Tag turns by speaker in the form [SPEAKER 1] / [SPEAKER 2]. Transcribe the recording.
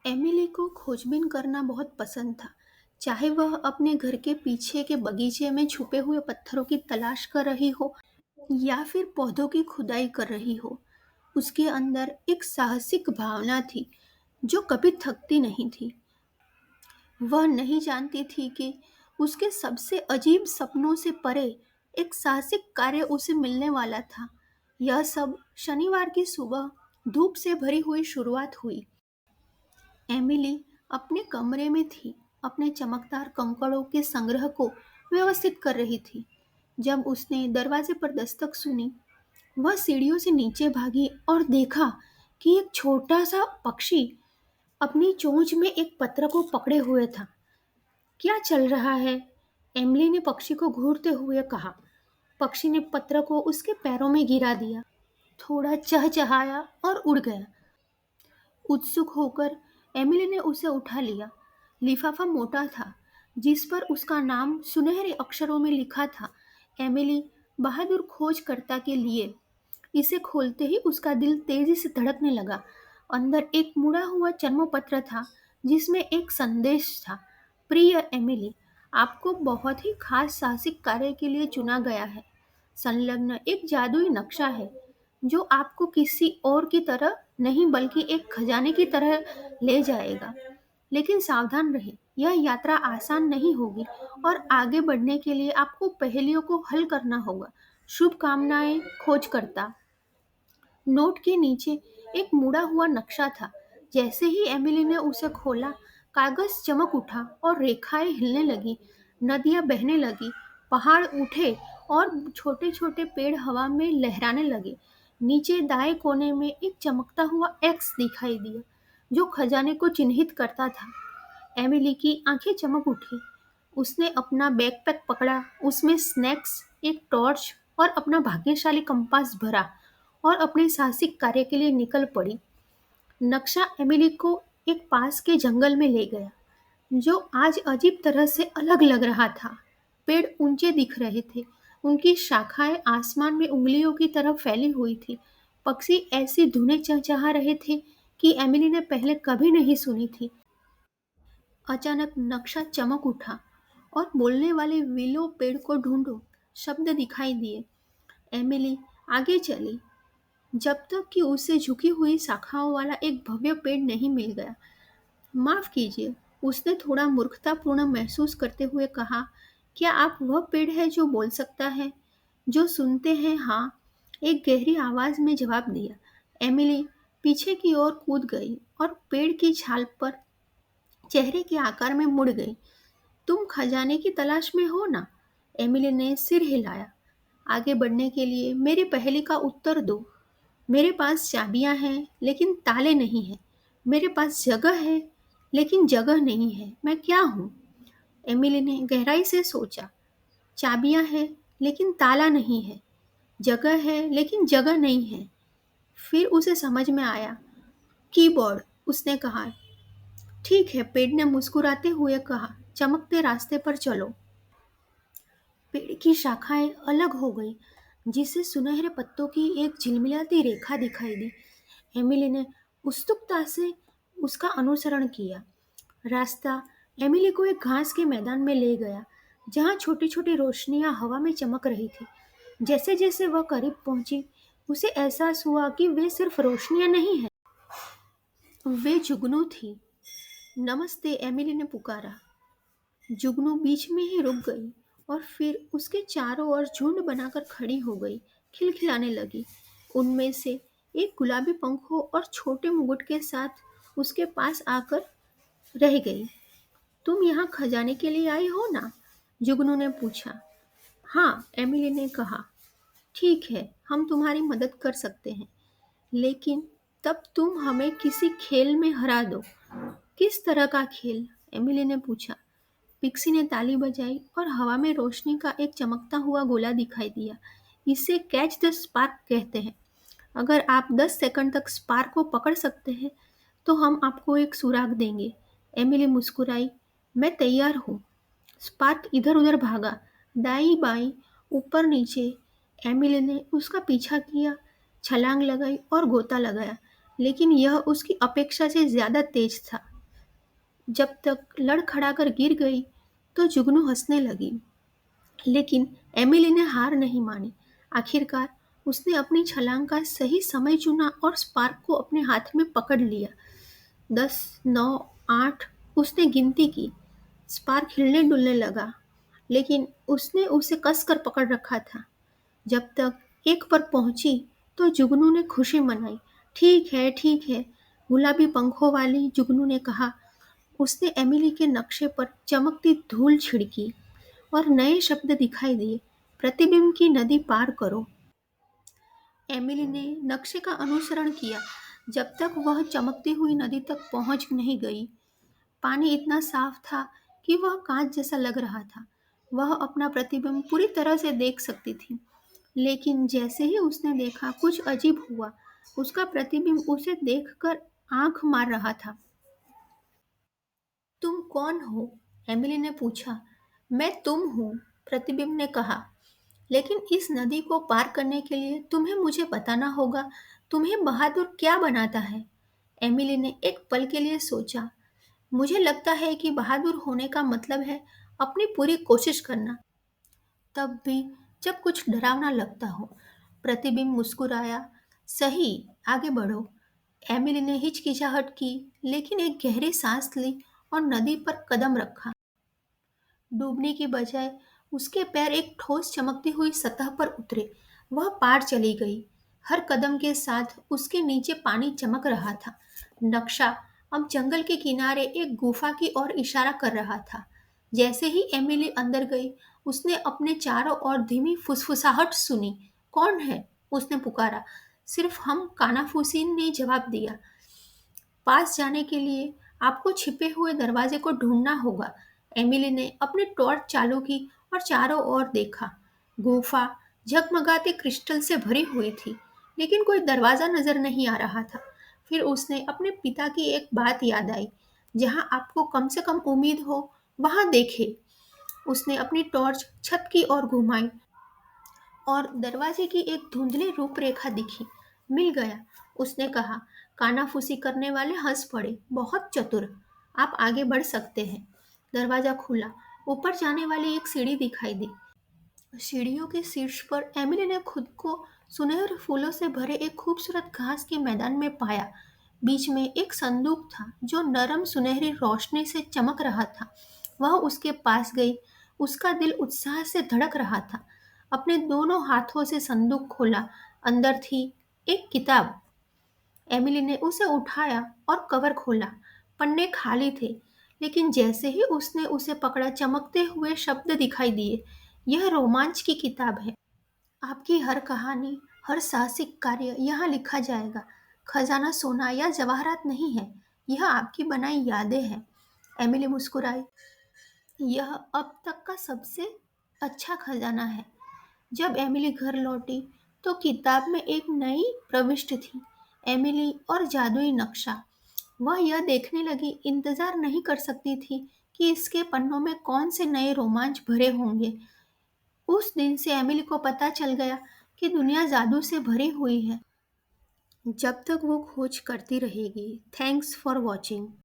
[SPEAKER 1] Emily को खोजबीन करना बहुत पसंद था। चाहे वह अपने घर के पीछे के बगीचे में छुपे हुए पत्थरों की तलाश कर रही हो या फिर पौधों की खुदाई कर रही हो, उसके अंदर एक साहसिक भावना थी जो कभी थकती नहीं थी। वह नहीं जानती थी कि उसके सबसे अजीब सपनों से परे एक साहसिक कार्य उसे मिलने वाला था। यह सब शनिवार की सुबह धूप से भरी हुई शुरुआत हुई। एमिली अपने कमरे में थी, अपने चमकदार कंकड़ों के संग्रह को व्यवस्थित कर रही थी, जब उसने दरवाजे पर दस्तक सुनी। वह सीढ़ियों से नीचे भागी और देखा कि एक छोटा सा पक्षी अपनी चोंच में एक पत्र को पकड़े हुए था। क्या चल रहा है? एमिली ने पक्षी को घूरते हुए कहा। पक्षी ने पत्र को उसके पैरों में गिरा दिया, थोड़ा चहचहाया और उड़ गया। उत्सुक होकर एमिली ने उसे उठा लिया। लिफाफा मोटा था, जिस पर उसका नाम सुनहरे अक्षरों में लिखा था, एमिली, बहादुर खोजकर्ता के लिए। इसे खोलते ही उसका दिल तेजी से धड़कने लगा। अंदर एक मुड़ा हुआ जन्मपत्र था, जिसमें एक संदेश था। प्रिय एमिली, आपको बहुत ही खास साहसिक कार्य के लिए चुना गया है। संलग्न एक जादुई नक्शा है जो आपको किसी और की तरह नहीं बल्कि एक खजाने की तरह ले जाएगा। लेकिन सावधान रहें, यह यात्रा आसान नहीं होगी और आगे बढ़ने के लिए आपको पहेलियों को हल करना होगा। शुभकामनाएं, खोजकर्ता। नोट के नीचे एक मुड़ा हुआ नक्शा था। जैसे ही एमिली ने उसे खोला, कागज चमक उठा और रेखाएं हिलने लगी। नदियां बहने लगी, पहाड़ उठे और छोटे छोटे पेड़ हवा में लहराने लगे। नीचे दाएं कोने में एक चमकता हुआ एक्स दिखाई दिया, जो खजाने को चिन्हित करता था। एमिली की आंखें चमक उठी। उसने अपना बैकपैक पकड़ा, उसमें स्नैक्स, एक टॉर्च और अपना भाग्यशाली कंपास भरा और अपने साहसिक कार्य के लिए निकल पड़ी। नक्शा एमिली को एक पास के जंगल में ले गया, जो आज अजीब तरह से अलग लग रहा था। पेड़ ऊंचे दिख रहे थे, उनकी शाखाएं आसमान में उंगलियों की तरह फैली हुई थी। पक्षी ऐसी धुनें चहचहा रहे थे कि एमिली ने पहले कभी नहीं सुनी थी। अचानक नक्शा चमक उठा और बोलने वाले विलो पेड़ को ढूंढो शब्द दिखाई दिए। एमिली आगे चली, जब तक कि उसे झुकी हुई शाखाओं वाला एक भव्य पेड़ नहीं मिल गया। माफ कीजिए, उसने थोड़ा मूर्खतापूर्ण महसूस करते हुए कहा। क्या आप वह पेड़ है जो बोल सकता है? जो सुनते हैं, हाँ, एक गहरी आवाज में जवाब दिया। एमिली पीछे की ओर कूद गई और पेड़ की छाल पर चेहरे के आकार में मुड़ गई। तुम खजाने की तलाश में हो ना? एमिली ने सिर हिलाया। आगे बढ़ने के लिए मेरी पहेली का उत्तर दो। मेरे पास चाबियां हैं लेकिन ताले नहीं हैं। मेरे पास जगह है लेकिन जगह नहीं है। मैं क्या हूँ? एमिली ने गहराई से सोचा। चाबियां हैं लेकिन ताला नहीं है। जगह है लेकिन जगह नहीं है। फिर उसे समझ में आया। कीबोर्ड, उसने कहा। ठीक है, पेड़ ने मुस्कुराते हुए कहा। चमकते रास्ते पर चलो। पेड़ की शाखाएं अलग हो गई, जिससे सुनहरे पत्तों की एक झिलमिलाती रेखा दिखाई दी। एमिली ने उत्सुकता से उसका अनुसरण किया। रास्ता एमिली को एक घास के मैदान में ले गया, जहाँ छोटी छोटी रोशनियां हवा में चमक रही थी। जैसे जैसे वह करीब पहुंची, उसे एहसास हुआ कि वे सिर्फ रोशनियां नहीं हैं, वे जुगनू थी। नमस्ते, एमिली ने पुकारा। जुगनू बीच में ही रुक गई और फिर उसके चारों ओर झुंड बनाकर खड़ी हो गई, खिलखिलाने लगी। उनमें से एक गुलाबी पंखों और छोटे मुकुट के साथ उसके पास आकर रह गई। तुम यहाँ खजाने के लिए आई हो ना? जुगनू ने पूछा। हाँ, एमिली ने कहा। ठीक है, हम तुम्हारी मदद कर सकते हैं, लेकिन तब तुम हमें किसी खेल में हरा दो। किस तरह का खेल? एमिली ने पूछा। पिक्सी ने ताली बजाई और हवा में रोशनी का एक चमकता हुआ गोला दिखाई दिया। इसे कैच द स्पार्क कहते हैं। अगर आप 10 सेकंड तक स्पार्क को पकड़ सकते हैं, तो हम आपको एक सुराग देंगे। एमिली मुस्कुराई। मैं तैयार हूँ। स्पार्क इधर उधर भागा, दाईं बाईं, ऊपर नीचे। एमिली ने उसका पीछा किया, छलांग लगाई और गोता लगाया, लेकिन यह उसकी अपेक्षा से ज्यादा तेज था। जब तक लड़खड़ाकर गिर गई तो जुगनू हंसने लगी। लेकिन एमिली ने हार नहीं मानी। आखिरकार उसने अपनी छलांग का सही समय चुना और स्पार्क को अपने हाथ में पकड़ लिया। 10, 9, 8 उसने गिनती की। स्पार्क हिलने डुलने लगा, लेकिन उसने उसे कसकर पकड़ रखा था। जब तक एक पर पहुंची तो जुगनू ने खुशी मनाई। ठीक है, गुलाबी पंखों वाली जुगनू ने कहा। उसने एमिली के नक्शे पर चमकती धूल छिड़की और नए शब्द दिखाई दिए। प्रतिबिंब की नदी पार करो। एमिली ने नक्शे का अनुसरण किया जब तक वह चमकती हुई नदी तक पहुंच नहीं गई। पानी इतना साफ था कि वह कांच जैसा लग रहा था। वह अपना प्रतिबिंब पूरी तरह से देख सकती थी। लेकिन जैसे ही उसने देखा, कुछ अजीब हुआ। उसका प्रतिबिंब उसे देखकर आंख मार रहा था। तुम कौन हो? एमिली ने पूछा। मैं तुम हूँ, प्रतिबिंब ने कहा। लेकिन इस नदी को पार करने के लिए तुम्हें मुझे बताना होगा, तुम्हें बहादुर क्या बनाता है। एमिली ने एक पल के लिए सोचा। मुझे लगता है कि बहादुर होने का मतलब है अपनी पूरी कोशिश करना, तब भी जब कुछ डरावना लगता हो। प्रतिबिंब मुस्कुराया। सही, आगे बढ़ो। एमिली ने हिचकिचाहट की, लेकिन एक गहरी सांस ली और नदी पर कदम रखा। डूबने की बजाय उसके पैर एक ठोस चमकती हुई सतह पर उतरे। वह पार चली गई। हर कदम के साथ उसके नीचे पानी चमक रहा था। नक्शा अब जंगल के किनारे एक गुफा की ओर इशारा कर रहा था। जैसे ही एमिली अंदर गई, उसने अपने चारों ओर धीमी फुसफुसाहट सुनी। कौन है? उसने पुकारा। सिर्फ हम, कानाफूसी ने जवाब दिया। पास जाने के लिए आपको छिपे हुए दरवाजे को ढूंढना होगा। एमिली ने अपनी टॉर्च चालू की और चारों ओर देखा। गुफा झगमगाते क्रिस्टल से भरी हुई थी, लेकिन कोई दरवाजा नजर नहीं आ रहा था। फिर उसने अपने पिता की एक बात याद आई। जहां आपको कम से कम उम्मीद हो, वहां देखे। उसने अपनी टॉर्च छत की ओर घुमाई और दरवाजे की एक धुंधली रूपरेखा दिखी। मिल गया, उसने कहा। कानाफूसी करने वाले हंस पड़े। बहुत चतुर। आप आगे बढ़ सकते हैं। दरवाजा खुला। ऊपर जाने वाली एक सीढ़ी दिखाई दी। सीढ़ियों के शीर्ष पर एमिली ने खुद को सुनहरे फूलों से भरे एक खूबसूरत घास के मैदान में पाया। बीच में एक संदूक था जो नरम सुनहरी रोशनी से चमक रहा था। वह उसके पास गई। उसका दिल उत्साह से धड़क रहा था। अपने दोनों हाथों से संदूक खोला। अंदर थी एक किताब। एमिली ने उसे उठाया और कवर खोला। पन्ने खाली थे, लेकिन जैसे ही उसने उसे पकड़ा, चमकते हुए शब्द दिखाई दिए। यह रोमांच की किताब है। आपकी हर कहानी, हर साहसिक कार्य यहाँ लिखा जाएगा। खजाना सोना या जवाहरात नहीं है, यह आपकी बनाई यादें हैं। एमिली मुस्कुराई। यह अब तक का सबसे अच्छा खजाना है। जब एमिली घर लौटी तो किताब में एक नई प्रविष्टि थी। एमिली और जादुई नक्शा। वह यह देखने लगी, इंतजार नहीं कर सकती थी कि इसके पन्नों में कौन से नए रोमांच भरे होंगे। उस दिन से एमिली को पता चल गया कि दुनिया जादू से भरी हुई है। जब तक वो खोज करती रहेगी। Thanks for watching.